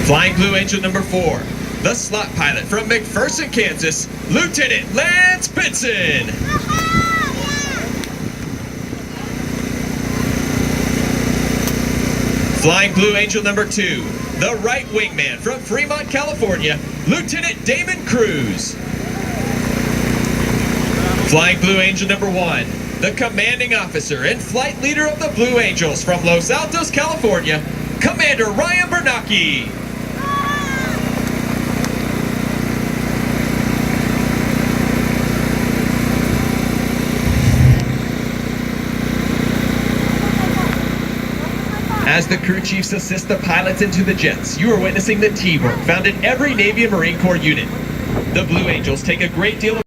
Flying Blue Angel number 4, the slot pilot from McPherson, Kansas, Lieutenant Lance Benson. Flying Blue Angel number 2, the right wingman from Fremont, California, Lieutenant Damon Cruz. Flying Blue Angel number 1, the commanding officer and flight leader of the Blue Angels from Los Altos, California, Commander Ryan Bernacchi. As the crew chiefs assist the pilots into the jets, you are witnessing the teamwork found in every Navy and Marine Corps unit. The Blue Angels take a great deal of